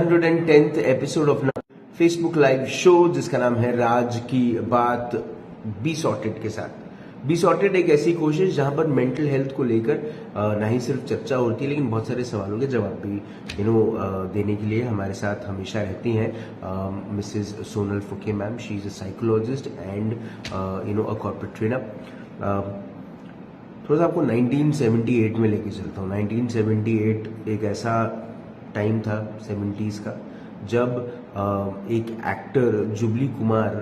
110th episode of Facebook live show जिसका नाम है राज की बात बी सॉर्टेड के साथ। बी सॉर्टेड एक ऐसी कोशिश जहां पर मेंटल हेल्थ को लेकर ना ही सिर्फ चर्चा होती है लेकिन बहुत सारे सवालों के जवाब भी देने के लिए हमारे साथ हमेशा रहती हैं Mrs Sonal Phuke ma'am. She is a psychologist and a corporate trainer. थोड़ा सा आपको 1978 में लेके चलता हूँ। 1978 एक ऐसा टाइम था 70s का जब एक एक्टर जुबली कुमार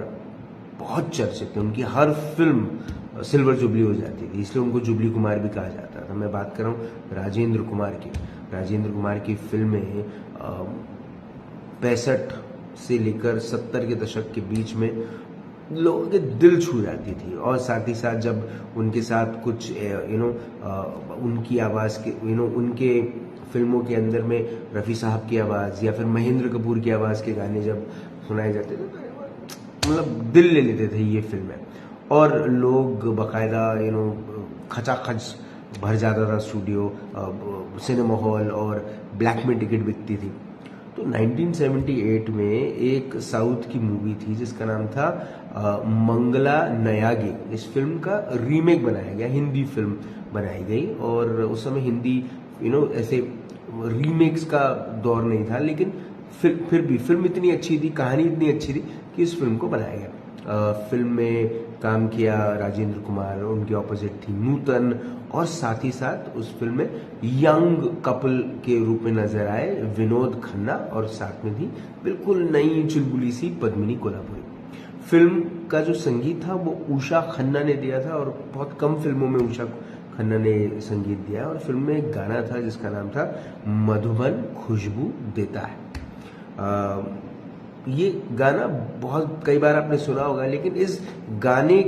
बहुत चर्चित थे। उनकी हर फिल्म सिल्वर जुबली हो जाती थी, इसलिए उनको जुबली कुमार भी कहा जाता था। मैं बात कर रहा हूँ राजेंद्र कुमार की। राजेंद्र कुमार की फिल्में 65 से लेकर 70 के दशक के बीच में लोगों के दिल छू जाती थी। और साथ ही साथ जब उनके साथ कुछ उनकी आवाज़ के उनके फिल्मों के अंदर में रफ़ी साहब की आवाज़ या फिर महेंद्र कपूर की आवाज़ के गाने जब सुनाए जाते थे तो मतलब दिल ले लेते थे ये फिल्में। और लोग बाकायदा खचाखच भर जाता था स्टूडियो, सिनेमा हॉल और ब्लैक में टिकट बिकती थी। तो 1978 में एक साउथ की मूवी थी जिसका नाम था मंगला नयागी। इस फिल्म का रीमेक बनाया गया, हिंदी फिल्म बनाई गई। और उस समय हिंदी ऐसे रीमेक्स का दौर नहीं था, लेकिन फिर भी फिल्म इतनी अच्छी थी, कहानी इतनी अच्छी थी कि इस फिल्म को बनाया गया। फिल्म में काम किया राजेंद्र कुमार, उनके ऑपोजिट थी नूतन, और साथ ही साथ उस फिल्म में यंग कपल के रूप में नजर आए विनोद खन्ना, और साथ में थी बिल्कुल नई चुलबुली सी पद्मिनी कोल्हापुरी। फिल्म का जो संगीत था वो उषा खन्ना ने दिया था, और बहुत कम फिल्मों में उषा खन्ना ने संगीत दिया। और फिल्म में एक गाना था जिसका नाम था मधुबन खुशबू देता है। ये गाना बहुत कई बार आपने सुना होगा, लेकिन इस गाने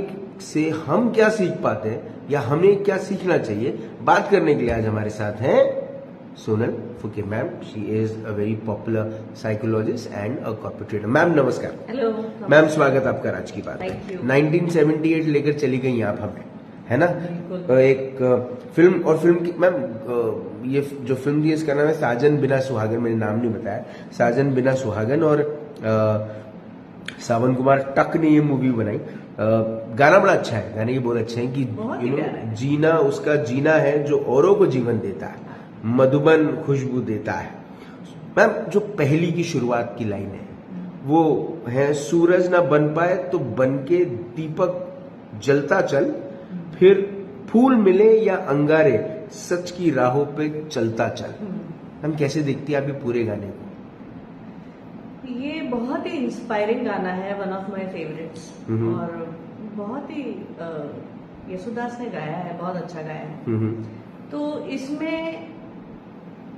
से हम क्या सीख पाते हैं या हमें क्या सीखना चाहिए, बात करने के लिए आज हमारे साथ हैं Sonal Phuke ma'am. She is a very popular psychologist and a corporate trainer. Ma'am नमस्कार। हेलो मैम, स्वागत आपका राज की बात। 1978 लेकर चली गई आप हमें, है ना? एक फिल्म, और फिल्म की मैम ये जो फिल्म थी इसका नाम है साजन बिना सुहागन। मैंने नाम नहीं बताया, साजन बिना सुहागन। और सावन कुमार टक ने ये मूवी बनाई। गाना बड़ा अच्छा है, गाने के बोल अच्छे हैं कि जीना उसका जीना है जो औरों को जीवन देता है, मधुबन खुशबू देता है। मैम, जो पहली की शुरुआत की लाइन है वो है सूरज ना बन पाए तो बन के दीपक जलता चल, फिर फूल मिले या अंगारे सच की राहों पे चलता चल। हम कैसे देखती है आप ये पूरे गाने को? ये बहुत ही इंस्पायरिंग गाना है, वन ऑफ माय फेवरेट्स। और बहुत ही यशुदास ने गाया है, बहुत अच्छा गाया है। तो इसमें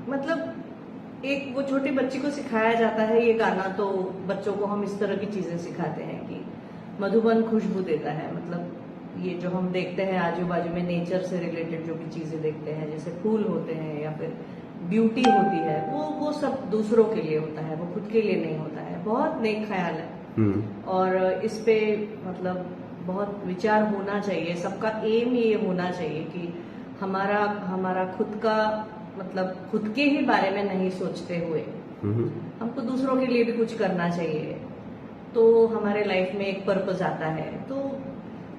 मतलब एक वो छोटी बच्ची को सिखाया जाता है ये गाना, तो बच्चों को हम इस तरह की चीजें सिखाते हैं कि मधुबन खुशबू देता है। मतलब ये जो हम देखते हैं आजू बाजू में नेचर से रिलेटेड जो भी चीजें देखते हैं, जैसे फूल होते हैं या फिर ब्यूटी होती है, वो सब दूसरों के लिए होता है, वो खुद के लिए नहीं होता है। बहुत नेक ख्याल है और इस पे मतलब बहुत विचार होना चाहिए। सबका एम ये होना चाहिए कि हमारा खुद का मतलब खुद के ही बारे में नहीं सोचते हुए हमको दूसरों के लिए भी कुछ करना चाहिए, तो हमारे लाइफ में एक पर्पस आता है। तो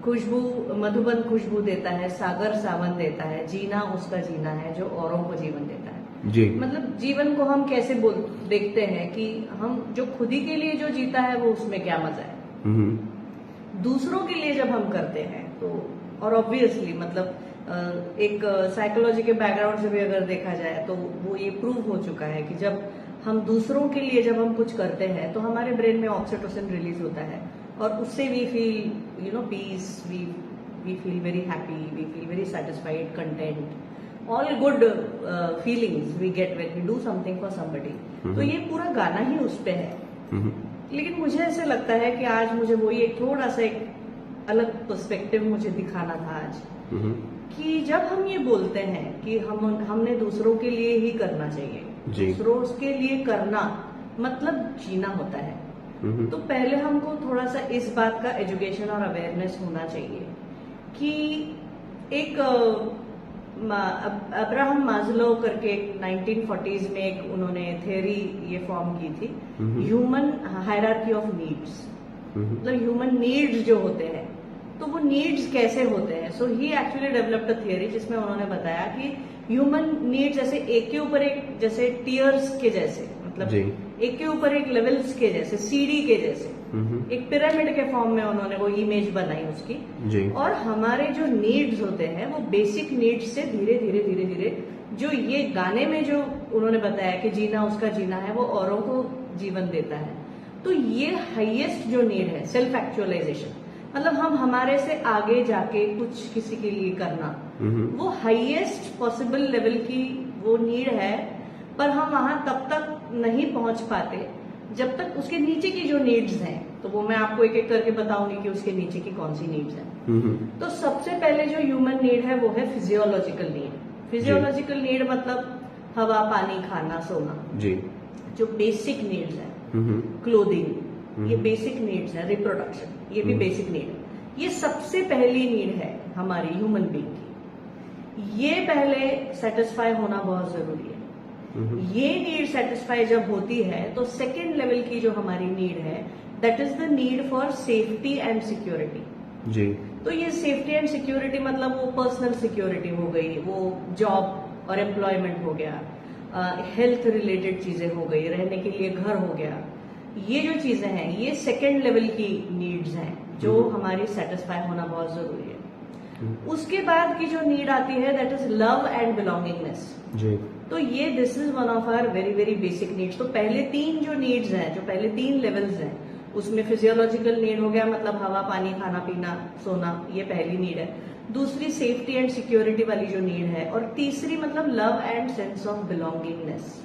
खुशबू, मधुबन खुशबू देता है, सागर सावन देता है, जीना उसका जीना है जो औरों को जीवन देता है जी। मतलब जीवन को हम कैसे देखते हैं कि हम जो खुद ही के लिए जो जीता है वो उसमें क्या मजा है। दूसरों के लिए जब हम करते हैं तो, और ऑब्वियसली मतलब एक साइकोलॉजी के बैकग्राउंड से भी अगर देखा जाए तो वो ये प्रूव हो चुका है कि जब हम दूसरों के लिए जब हम कुछ करते हैं तो हमारे ब्रेन में ऑक्सीटोसिन रिलीज होता है, और उससे we feel peace, we feel very happy, we feel very satisfied, content, all good feelings we get when we do something for somebody. तो ये पूरा गाना ही उस पे है। लेकिन मुझे ऐसे लगता है कि आज मुझे वो ये थोड़ा सा एक अलग पर्सपेक्टिव मुझे दिखाना था आज, कि जब हम ये बोलते हैं कि हमने दूसरों के लिए ही करना चाहिए, दूसरों के लिए करना मतलब जीना होता है, तो पहले हमको थोड़ा सा इस बात का एजुकेशन और अवेयरनेस होना चाहिए कि एक अब्राहम मास्लो करके 1940s में एक उन्होंने थ्योरी ये फॉर्म की थी, ह्यूमन हायरार्की ऑफ नीड्स। मतलब ह्यूमन नीड्स जो होते हैं, तो वो नीड्स कैसे होते हैं। सो ही एक्चुअली डेवलप्ड अ थियरी जिसमें उन्होंने बताया कि ह्यूमन नीड्स जैसे एक के ऊपर एक, जैसे टीयर्स के जैसे, मतलब एक के ऊपर एक लेवल्स के जैसे, सीढ़ी के जैसे, एक पिरामिड के फॉर्म में उन्होंने वो इमेज बनाई उसकी। और हमारे जो नीड्स होते हैं वो बेसिक नीड्स से धीरे धीरे धीरे धीरे, जो ये गाने में जो उन्होंने बताया कि जीना उसका जीना है, वो औरों को जीवन देता है। तो ये हाईएस्ट जो नीड है, सेल्फ एक्चुअलाइजेशन, मतलब हम हमारे से आगे जाके कुछ किसी के लिए करना, वो हाईएस्ट पॉसिबल लेवल की वो नीड है। पर हम वहां तब तक नहीं पहुंच पाते जब तक उसके नीचे की जो नीड्स हैं, तो वो मैं आपको एक एक करके बताऊंगी कि उसके नीचे की कौन सी नीड्स हैं। तो सबसे पहले जो ह्यूमन नीड है वो है फिजियोलॉजिकल नीड। फिजियोलॉजिकल नीड मतलब हवा, पानी, खाना, सोना, जो बेसिक नीड्स है, क्लोथिंग, ये बेसिक नीड्स है, रिप्रोडक्शन, ये भी बेसिक नीड है। ये सबसे पहली नीड है हमारी ह्यूमन बीइंग की। ये पहले सेटिस्फाई होना बहुत जरूरी है। ये नीड सेटिस्फाई जब होती है तो सेकेंड लेवल की जो हमारी नीड है, that is the need for safety and security. तो ये सेफ्टी एंड सिक्योरिटी मतलब वो पर्सनल सिक्योरिटी हो गई, वो जॉब और एम्प्लॉयमेंट हो गया, हेल्थ रिलेटेड चीजें हो गई, रहने के लिए घर हो गया। ये जो चीजें हैं ये सेकेंड लेवल की नीड्स हैं जो हमारी सेटिस्फाई होना बहुत जरूरी है। उसके बाद की जो नीड आती है that is love and belongingness. तो ये this is one of our very very basic needs. तो पहले तीन जो नीड्स हैं, जो पहले तीन लेवल्स हैं, उसमें फिजियोलॉजिकल नीड हो गया, मतलब हवा, पानी, खाना पीना, सोना, ये पहली नीड है। दूसरी सेफ्टी एंड सिक्योरिटी वाली जो नीड है, और तीसरी मतलब love and sense of belongingness.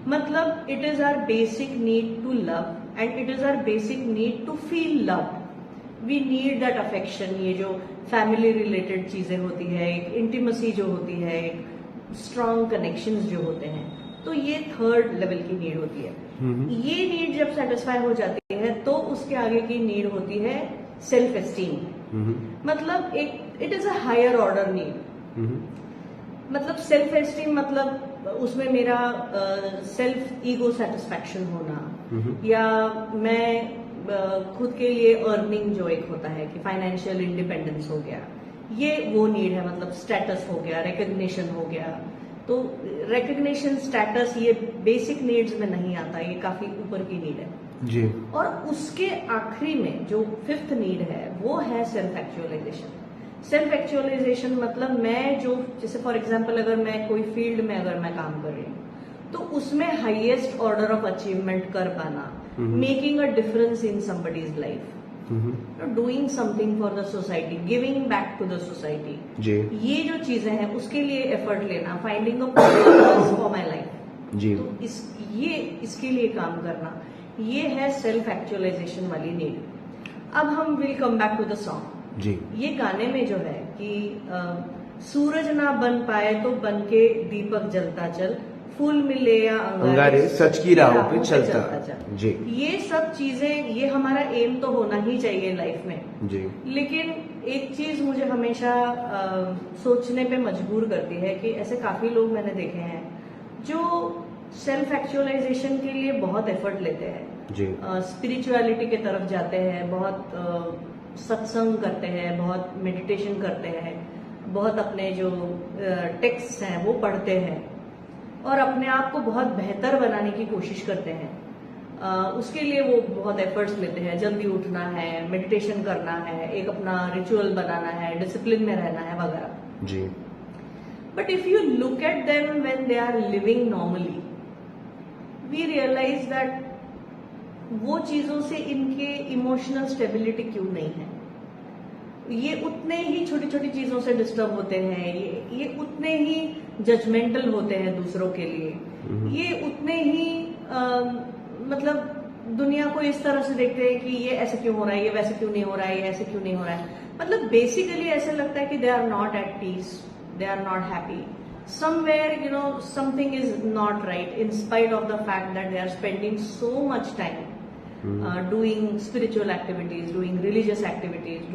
मतलब it is our basic need to love and it is our basic need to feel loved. We need that affection. ये जो फैमिली रिलेटेड चीजें होती है, एक इंटीमेसी जो होती है, एक स्ट्रॉन्ग कनेक्शंस जो होते हैं, तो ये थर्ड लेवल की नीड होती है। ये नीड जब सेटिस्फाई हो जाती है तो उसके आगे की नीड होती है सेल्फ एस्टीम। मतलब एक it is a higher order need. मतलब सेल्फ एस्टीम मतलब उसमें मेरा सेल्फ ईगो सेटिस्फैक्शन होना, या मैं खुद के लिए अर्निंग जो एक होता है कि फाइनेंशियल इंडिपेंडेंस हो गया, ये वो नीड है। मतलब स्टेटस हो गया, रिकग्निशन हो गया। तो रिकग्निशन, स्टेटस, ये बेसिक नीड्स में नहीं आता, ये काफी ऊपर की नीड है जी। और उसके आखिरी में जो फिफ्थ नीड है वो है सेल्फ एक्चुअलाइजेशन। सेल्फ एक्चुअलाइजेशन मतलब मैं जो, जैसे फॉर एग्जाम्पल अगर मैं कोई फील्ड में अगर मैं काम कर रही हूँ तो उसमें हाईएस्ट ऑर्डर ऑफ अचीवमेंट कर पाना, making a difference in somebody's life, doing something for the society, giving back to the society, ये जो चीजें हैं उसके लिए एफर्ट लेना, finding a purpose for my life जी। तो इसके लिए काम करना, ये है सेल्फ एक्चुअलाइजेशन वाली नीड। अब हम will come back to the song जी। ये गाने में जो है कि सूरज ना बन पाए तो बन के दीपक जलता चल, फूल मिले या अंगारे सच की राहों पे चलता जी। ये सब चीजें, ये हमारा एम तो होना ही चाहिए लाइफ में जी। लेकिन एक चीज मुझे हमेशा सोचने पे मजबूर करती है कि ऐसे काफी लोग मैंने देखे हैं जो सेल्फ एक्चुअलाइजेशन के लिए बहुत एफर्ट लेते हैं जी। स्पिरिचुअलिटी के तरफ जाते हैं, बहुत सत्संग करते हैं, बहुत मेडिटेशन करते हैं, बहुत अपने जो टेक्स्ट हैं वो पढ़ते हैं और अपने आप को बहुत बेहतर बनाने की कोशिश करते हैं। उसके लिए वो बहुत एफर्ट्स लेते हैं, जल्दी उठना है, मेडिटेशन करना है, एक अपना रिचुअल बनाना है, डिसिप्लिन में रहना है वगैरह जी। But if you look at them when they are living normally, we realize that वो चीजों से इनके इमोशनल स्टेबिलिटी क्यों नहीं है। ये उतने ही छोटी छोटी चीजों से डिस्टर्ब होते हैं, ये उतने ही जजमेंटल होते हैं दूसरों के लिए, ये उतने ही मतलब दुनिया को इस तरह से देखते हैं कि ये ऐसे क्यों हो रहा है, ये वैसे क्यों नहीं हो रहा है, ये ऐसे क्यों नहीं हो रहा है। मतलब बेसिकली ऐसे लगता है कि they are not at peace, they are not happy, somewhere something is not right in spite of the fact that they are spending so much time doing spiritual activities, doing religious activities,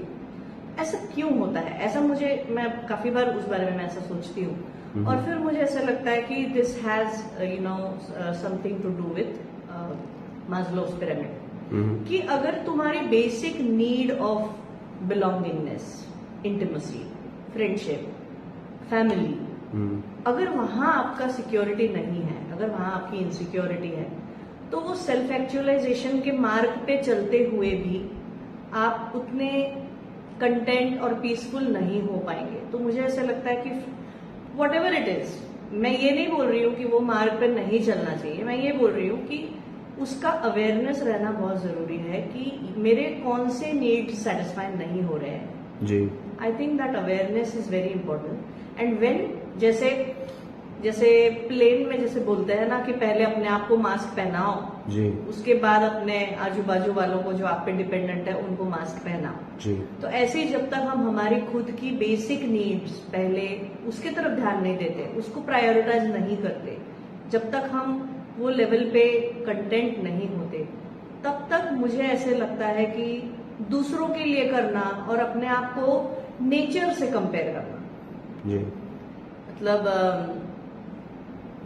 ऐसा क्यों होता है, ऐसा मैं काफी बार उस बारे में मैं ऐसा सोचती हूँ। और फिर मुझे ऐसा लगता है कि this has something to do with Maslow's pyramid, कि अगर तुम्हारी basic need of belongingness, intimacy, friendship, family, अगर वहां आपका सिक्योरिटी नहीं है, अगर वहां आपकी इनसिक्योरिटी है, तो वो सेल्फ एक्चुअलाइजेशन के मार्ग पे चलते हुए भी आप उतने कंटेंट और पीसफुल नहीं हो पाएंगे। तो मुझे ऐसा लगता है कि वॉट एवर इट इज, मैं ये नहीं बोल रही हूँ कि वो मार्ग पे नहीं चलना चाहिए, मैं ये बोल रही हूँ कि उसका अवेयरनेस रहना बहुत जरूरी है कि मेरे कौन से नीड्स सेटिस्फाई नहीं हो रहे हैं जी। I think that awareness is very important. And when जैसे प्लेन में जैसे बोलते हैं ना कि पहले अपने आप को मास्क पहनाओ जी, उसके बाद अपने आजू बाजू वालों को जो आप पे डिपेंडेंट है उनको मास्क पहनाओ जी। तो ऐसे ही जब तक हम हमारी खुद की बेसिक नीड्स पहले उसके तरफ ध्यान नहीं देते, उसको प्रायोरिटाइज नहीं करते, जब तक हम वो लेवल पे कंटेंट नहीं होते, तब तक मुझे ऐसे लगता है कि दूसरों के लिए करना और अपने आप को नेचर से कंपेयर करना जी। मतलब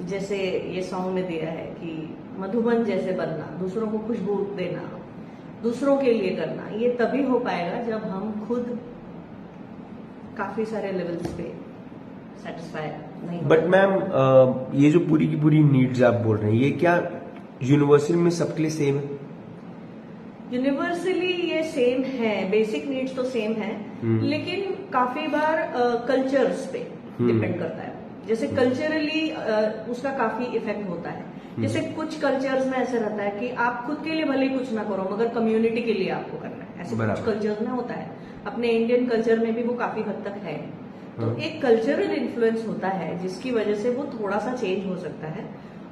जैसे ये सॉन्ग में दिया है कि मधुबन जैसे बनना, दूसरों को खुशबू देना, दूसरों के लिए करना, ये तभी हो पाएगा जब हम खुद काफी सारे लेवल्स पे सेटिस्फाई नहीं हो। बट मैम ये जो पूरी की पूरी नीड्स आप बोल रहे हैं, ये क्या यूनिवर्सल में सबके लिए सेम है? यूनिवर्सली ये सेम है, बेसिक नीड्स तो सेम है, लेकिन काफी बार कल्चर्स पे डिपेंड करता है। जैसे कल्चरली उसका काफी इफेक्ट होता है। जैसे कुछ कल्चर्स में ऐसा रहता है कि आप खुद के लिए भले ही कुछ ना करो मगर कम्युनिटी के लिए आपको करना है, ऐसे कुछ कल्चर्स में होता है। अपने इंडियन कल्चर में भी वो काफी हद तक है। तो एक कल्चरल इन्फ्लुएंस होता है जिसकी वजह से वो थोड़ा सा चेंज हो सकता है।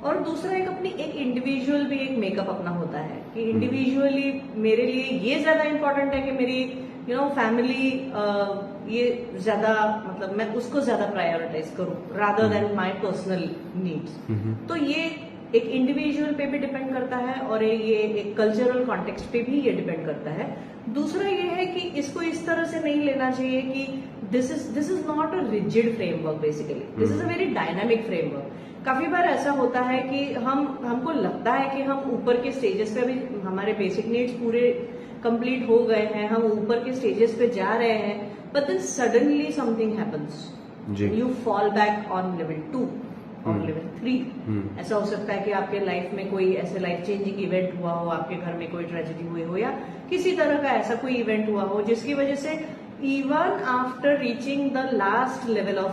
और दूसरा एक इंडिविजुअल भी एक मेकअप अपना होता है कि इंडिविजुअली मेरे लिए ये ज्यादा इंपॉर्टेंट है कि मेरी फैमिली ये ज्यादा मतलब मैं उसको ज्यादा प्रायोरिटाइज करूं rather than my personal needs. तो ये एक इंडिविजुअल पे भी डिपेंड करता है और ये एक कल्चरल कॉन्टेक्स्ट पे भी ये डिपेंड करता है। दूसरा ये है कि इसको इस तरह से नहीं लेना चाहिए कि this is not a rigid framework, basically this is a very dynamic framework. काफी बार ऐसा होता है कि हमको लगता है कि हम ऊपर के स्टेजेस पे अभी हमारे बेसिक नीड्स पूरे कंप्लीट हो गए हैं, हम ऊपर के स्टेजेस पे जा रहे हैं, but then suddenly something happens, you fall back on level 2 और लेवल 3। ऐसा हो सकता है कि आपके लाइफ में कोई ऐसे लाइफ चेंजिंग इवेंट हुआ हो, आपके घर में कोई ट्रेजेडी हुई हो या किसी तरह का ऐसा कोई इवेंट हुआ हो जिसकी वजह से even after reaching the last level of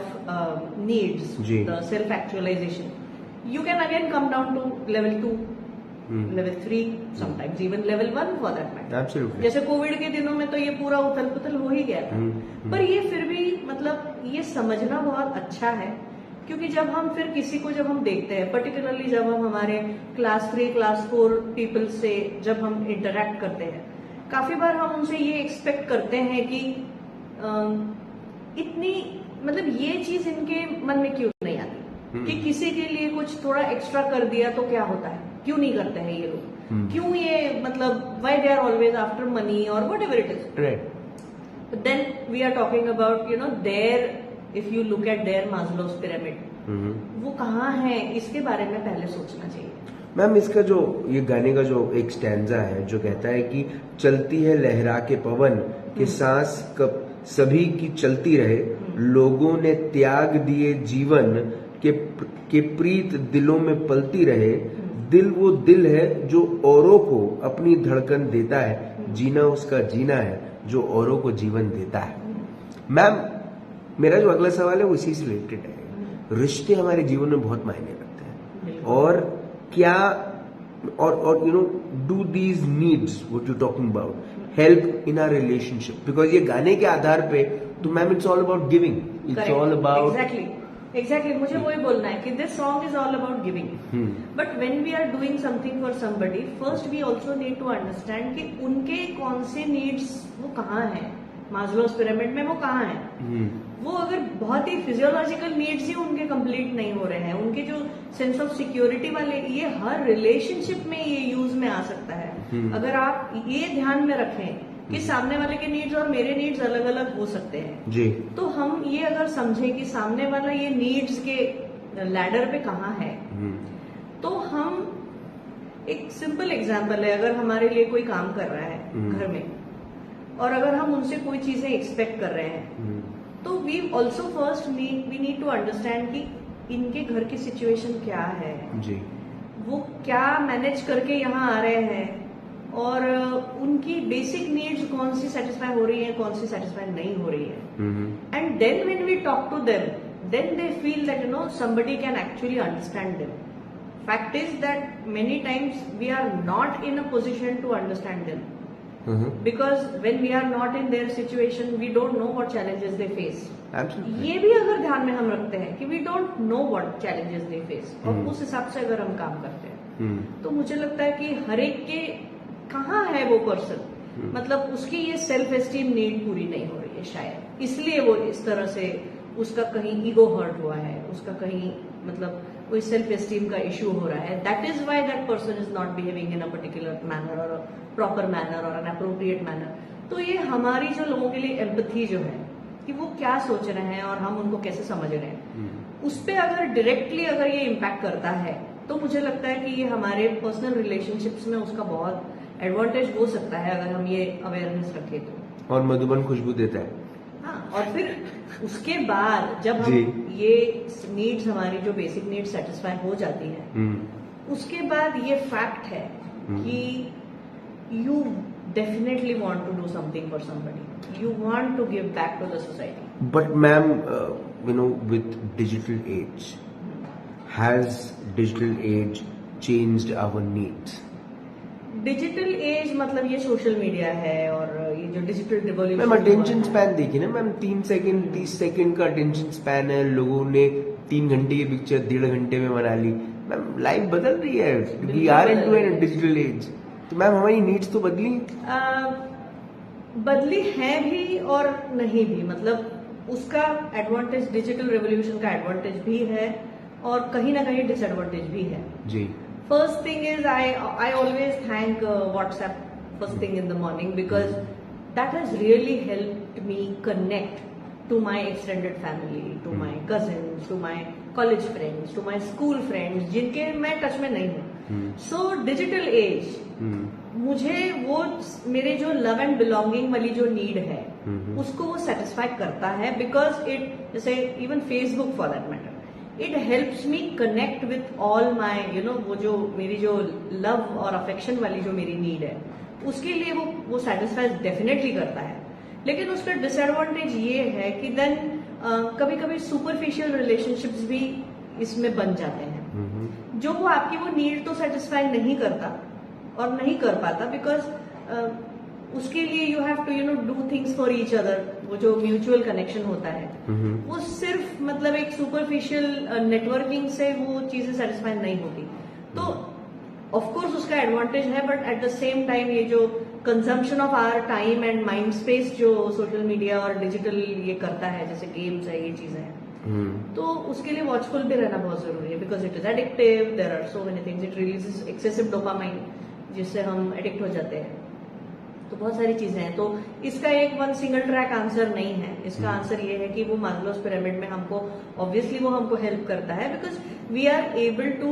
needs, the self-actualization, you can again come down to level 2, level 3, sometimes even level 1 for that matter. Absolutely. जैसे कोविड के दिनों में तो ये पूरा उथल पुथल हो ही गया था, पर ये फिर भी मतलब ये समझना बहुत अच्छा है क्योंकि जब हम फिर किसी को जब हम देखते हैं, पर्टिकुलरली जब हम हमारे क्लास 3, क्लास 4 पीपल से जब हम इंटरेक्ट करते हैं, काफी बार हम उनसे ये एक्सपेक्ट करते हैं कि इतनी मतलब ये चीज इनके मन में क्यों नहीं आती कि किसी के लिए कुछ थोड़ा एक्स्ट्रा कर दिया तो क्या होता है, क्यों नहीं करते हैं ये लोग, क्यों ये मतलब why they are always after money और whatever it is. Then we are talking about their, if you look at their Maslow's pyramid, वो कहाँ है, इसके बारे में पहले सोचना चाहिए। मैम इसका जो ये गाने का जो एक स्टैंजा है जो कहता है कि चलती है लहरा के पवन के सांस कब सभी की चलती रहे, लोगों ने त्याग दिए जीवन के प्रीत दिलों में पलती रहे, दिल वो दिल है जो औरों को अपनी धड़कन देता है, जीना उसका जीना है जो औरों को जीवन देता है। मैम मेरा जो अगला सवाल है वो इसी से रिलेटेड है। रिश्ते हमारे जीवन में बहुत मायने रखते हैं और क्या और do these needs what you talking about help in our relationship, because ये गाने के आधार पे तो ma'am it's all about giving, it's all about exactly मुझे वही बोलना है कि this song is all about giving, but when we are doing something for somebody, first we also need to understand कि उनके कौन से नीड्स वो कहाँ हैं, मास्लोव्स पिरामिड में वो कहाँ हैं। वो अगर बहुत ही फिजियोलॉजिकल नीड्स ही उनके कंप्लीट नहीं हो रहे हैं, उनके जो सेंस ऑफ सिक्योरिटी वाले, ये हर रिलेशनशिप में ये यूज में आ सकता है। अगर आप ये ध्यान में रखें कि सामने वाले के नीड्स और मेरे नीड्स अलग अलग हो सकते हैं जी। तो हम ये अगर समझे कि सामने वाला ये नीड्स के लैडर पे कहाँ है तो हम एक सिंपल एग्जांपल है, अगर हमारे लिए कोई काम कर रहा है घर में और अगर हम उनसे कोई चीजें एक्सपेक्ट कर रहे हैं तो we also first we need to understand कि इनके घर की सिचुएशन क्या है जी। वो क्या मैनेज करके यहाँ आ रहे हैं और उनकी बेसिक नीड्स कौन सी सेटिस्फाई हो रही है, कौन सी सेटिस्फाई नहीं हो रही है। And then when we talk to them then they feel that somebody can actually understand them. Fact is that many times we are not in a position to understand them. Because when we are not in their situation, we don't know what challenges they face. Absolutely. ये भी अगर ध्यान में हम रखते हैं कि we don't know what challenges they face और उस हिसाब से अगर हम काम करते हैं तो मुझे लगता है कि हर एक के कहाँ है वो पर्सन, मतलब उसकी ये सेल्फ एस्टीम नीड पूरी नहीं हो रही है शायद, इसलिए वो इस तरह से उसका कहीं ईगो हर्ट हुआ है, उसका कहीं मतलब कोई सेल्फ एस्टीम का इश्यू हो रहा है. That is why that person is not behaving in a particular manner और प्रॉपर मैनर और एन अप्रोप्रिएट मैनर. तो ये हमारी जो लोगों के लिए एम्पथी जो है कि वो क्या सोच रहे हैं और हम उनको कैसे समझ रहे हैं, उस पर अगर डायरेक्टली अगर ये इम्पैक्ट करता है तो मुझे लगता है कि ये हमारे पर्सनल रिलेशनशिप्स में उसका बहुत एडवांटेज हो सकता है अगर हम ये अवेयरनेस रखें तो. और मधुबन खुशबू देता है. हाँ, और फिर उसके बाद जब हम ये नीड्स हमारी जो बेसिक नीड्स सेटिस्फाई हो जाती है उसके बाद ये फैक्ट है कि you definitely want to do something for somebody, you want to give back to the society. But ma'am with digital age, has digital age changed our needs? Digital age मतलब ये सोशल मीडिया है और ये जो digital revolution. Ma'am attention span देखिए ना ma'am, 3 second 30 second का attention span है. लोगों ने 3 घंटे की पिक्चर 1.5 घंटे में बना ली. मैम लाइफ बदल रही है, we are into an digital age. तो मैम हमारी नीड्स तो बदली है भी और नहीं भी. मतलब उसका एडवांटेज, डिजिटल रेवोल्यूशन का एडवांटेज भी है और कहीं ना कहीं डिसएडवांटेज भी है जी. First thing is I always thank WhatsApp first thing in the morning because that has really helped me connect to my extended family, to my cousins, to my college friends, to my school friends जिनके मैं touch में नहीं हूँ. So digital age मुझे वो मेरे जो love and belonging वाली जो नीड है उसको वो सेटिस्फाई करता है because it जैसे even Facebook for that matter, it helps me connect with all my वो जो मेरी जो लव और अफेक्शन वाली जो मेरी नीड है उसके लिए वो सेटिस्फाई डेफिनेटली करता है. लेकिन उसका डिसएडवांटेज ये है कि देन कभी कभी सुपरफिशियल रिलेशनशिप्स भी इसमें बन जाते हैं जो वो आपकी वो नीड तो सेटिस्फाई नहीं करता और नहीं कर पाता बिकॉज उसके लिए you have to do things for each other. वो जो म्यूचुअल कनेक्शन होता है वो सिर्फ मतलब एक सुपरफिशियल नेटवर्किंग से वो चीजें सेटिस्फाई नहीं होती. तो ऑफ कोर्स उसका एडवांटेज है but at the same time ये जो consumption of our time and mind space जो सोशल मीडिया और डिजिटल ये करता है, जैसे गेम्स है, ये चीजें हैं, तो उसके लिए वॉचफुल भी रहना बहुत जरूरी है because it is addictive. There are so many things. It releases excessive dopamine जिससे हम एडिक्ट हो जाते हैं. तो बहुत सारी चीजें हैं. तो इसका एक वन सिंगल ट्रैक आंसर नहीं है. इसका आंसर ये है कि वो मास्लोस पिरामिड में हमको ऑब्वियसली वो हमको हेल्प करता है because we are able to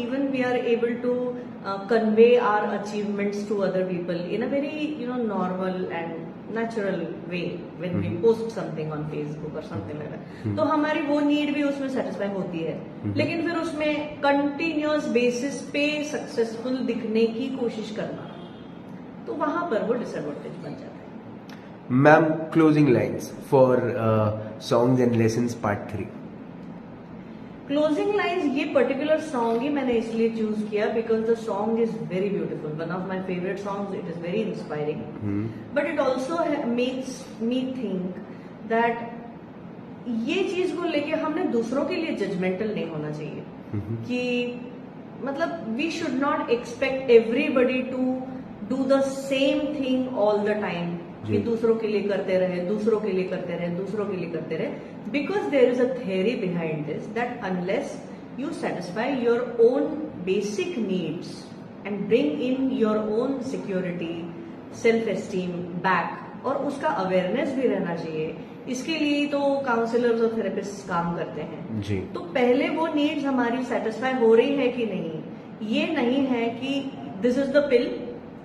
even we are able to convey our achievements to other people in a very normal and natural way when we post something on Facebook और something like that. तो हमारी वो need भी उसमें satisfy होती है. लेकिन फिर उसमें कंटिन्यूअस बेसिस पे सक्सेसफुल दिखने की कोशिश करना, तो वहां पर वो डिसएडवांटेज बन जाता है. Ma'am closing lines for songs and lessons part 3. Closing lines, ये पर्टिकुलर सॉन्ग ही मैंने इसलिए चूज किया because the song is very beautiful. One of my favourite songs. It is very inspiring but it also makes me think that ये चीज को लेके हमने दूसरों के लिए जजमेंटल नहीं होना चाहिए. कि मतलब we should not expect everybody to do the same thing all the time, कि दूसरों के लिए करते रहे, दूसरों के लिए करते रहे, दूसरों के लिए करते रहे. Because there is a theory behind this that unless you satisfy your own basic needs and bring in your own security, self esteem back, और उसका अवेयरनेस भी रहना चाहिए। इसके लिए तो काउंसलर्स और थेरेपिस्ट काम करते हैं जी। तो पहले वो नीड्स हमारी सेटिस्फाई हो रही है कि नहीं, ये नहीं है कि this is the pill,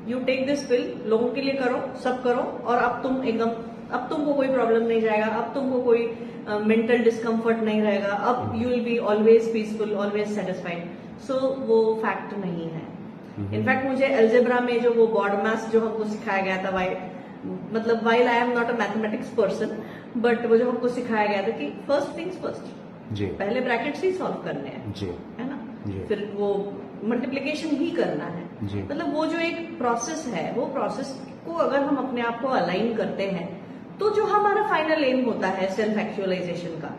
you take this pill, लोगों के लिए करो, सब करो, और अब तुम एकदम, अब तुमको कोई प्रॉब्लम नहीं जाएगा, अब तुमको कोई मेंटल डिस्कम्फर्ट नहीं रहेगा, अब you will be always peaceful, always satisfied. So वो फैक्ट नहीं है। इनफैक्ट मुझे अलजेब्रा में जो वो बॉड मास जो हमको सिखाया गया था, मतलब while I am not a mathematics person, but वो जो हमको सिखाया गया था कि फर्स्ट थिंग्स फर्स्ट जी, पहले ब्रैकेट्स ही सॉल्व करने हैं जी, है ना, जी। फिर वो मल्टीप्लिकेशन ही करना है। जी। मतलब वो जो एक प्रोसेस है, वो प्रोसेस को अगर हम अपने आप को अलाइन करते हैं तो जो हमारा फाइनल एम होता है सेल्फ एक्चुअलाइजेशन का,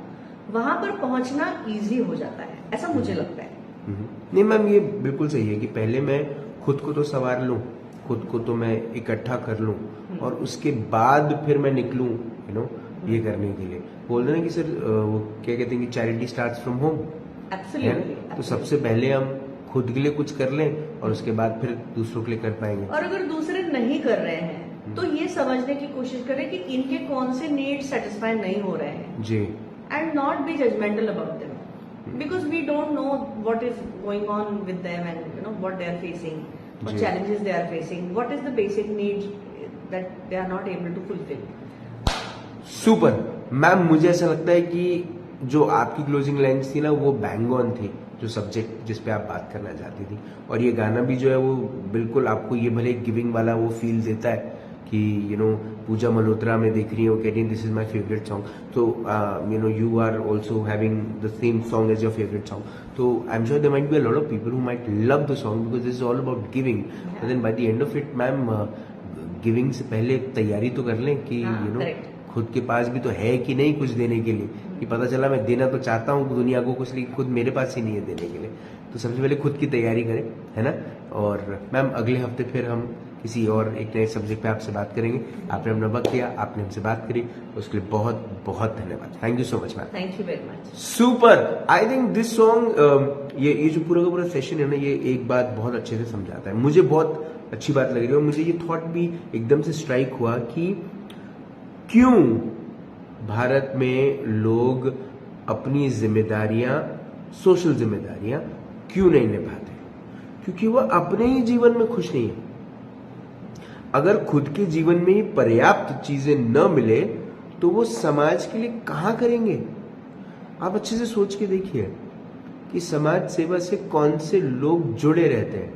वहां पर पहुंचना इजी हो जाता है, ऐसा मुझे लगता है। नहीं मैम, ये बिल्कुल सही है कि पहले मैं खुद को तो संवार लूं, खुद को तो मैं इकट्ठा कर लूं, और उसके बाद फिर मैं निकलूं ये करने के लिए। बोल रहे हैं कि सर वो क्या कहते हैं कि चैरिटी स्टार्ट्स फ्रॉम होम, है ना? तो सबसे पहले हम खुद के लिए कुछ कर लें और उसके बाद फिर दूसरों के लिए कर पाएंगे। और अगर दूसरे नहीं कर रहे हैं तो ये समझने की कोशिश करें कि इनके कौन से नीड सेटिस्फाई नहीं हो रहे हैं जी। And not be judgemental about them, because we don't know what is going on with them and what they are facing, what challenges they are facing, what is the basic needs that they are not able to fulfil. Super ma'am, मुझे ऐसा लगता है कि जो आपकी closing lines थी ना, वो बैंग ऑन थी, जो सब्जेक्ट जिस पे आप बात करना चाहती थी। और ये गाना भी जो है वो बिल्कुल आपको ये भले गिविंग वाला वो फील देता है कि पूजा मल्होत्रा में देख रही हो, कह रही this is my favourite song, तो you are also having the same song as your favourite song, तो I am sure there might be a lot of people who might love the song because this is all about giving. And then by the end of it ma'am, giving से पहले तैयारी तो कर लें कि खुद के पास भी तो है कि नहीं कुछ देने के लिए, कि पता चला मैं देना तो चाहता हूँ दुनिया को कुछ, लेकिन खुद मेरे पास ही नहीं है देने के लिए। तो सबसे पहले खुद की तैयारी करें, है ना। और मैम अगले हफ्ते फिर हम किसी और एक नए सब्जेक्ट पे आपसे बात करेंगे। आपने अपना वक्त दिया, आपने हमसे बात करी, उसके लिए बहुत बहुत धन्यवाद। Thank you so much ma'am. Thank you very much. Super. I think this song, ये जो पूरा का पूरा सेशन है ना, ये एक बात बहुत अच्छे से समझाता है। मुझे बहुत अच्छी बात लग रही है और मुझे ये थॉट भी एकदम से स्ट्राइक हुआ कि क्यों भारत में लोग अपनी जिम्मेदारियां, सोशल जिम्मेदारियां क्यों नहीं निभाते? क्योंकि वह अपने ही जीवन में खुश नहीं है। अगर खुद के जीवन में ही पर्याप्त चीजें न मिले तो वो समाज के लिए कहां करेंगे? आप अच्छे से सोच के देखिए कि समाज सेवा से कौन से लोग जुड़े रहते हैं,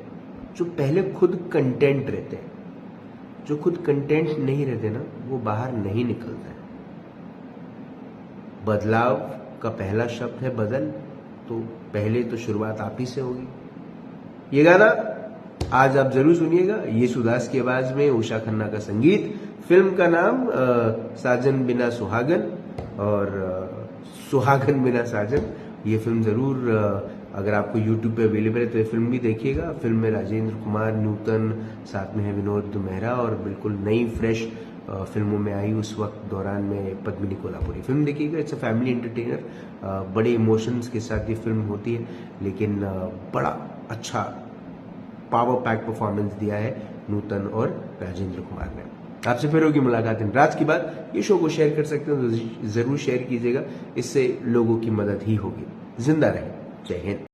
जो पहले खुद कंटेंट रहते हैं। जो खुद कंटेंट नहीं रहते ना, वो बाहर नहीं निकलता है। बदलाव का पहला शब्द है बदल, तो पहले तो शुरुआत आप ही से होगी। ये गाना आज आप जरूर सुनिएगा, येसुदास की आवाज में, उषा खन्ना का संगीत। फिल्म का नाम साजन बिना सुहागन, और सुहागन बिना साजन। ये फिल्म जरूर अगर आपको YouTube पे अवेलेबल है तो ये फिल्म भी देखिएगा। फिल्म में राजेंद्र कुमार, नूतन, साथ में है विनोद मेहरा, और बिल्कुल नई फ्रेश फिल्मों में आई उस वक्त दौरान में पद्मिनी कोल्हापुरी। फिल्म देखिएगा, इट्स अ फैमिली एंटरटेनर। बड़े इमोशंस के साथ ये फिल्म होती है, लेकिन बड़ा अच्छा पावर पैक परफॉर्मेंस दिया है नूतन और राजेंद्र कुमार ने। आपसे फिर होगी मुलाकात इन राज की बात। ये शो को शेयर कर सकते हैं तो जरूर शेयर कीजिएगा, इससे लोगों की मदद ही होगी। जिंदा रहे। जय हिंद।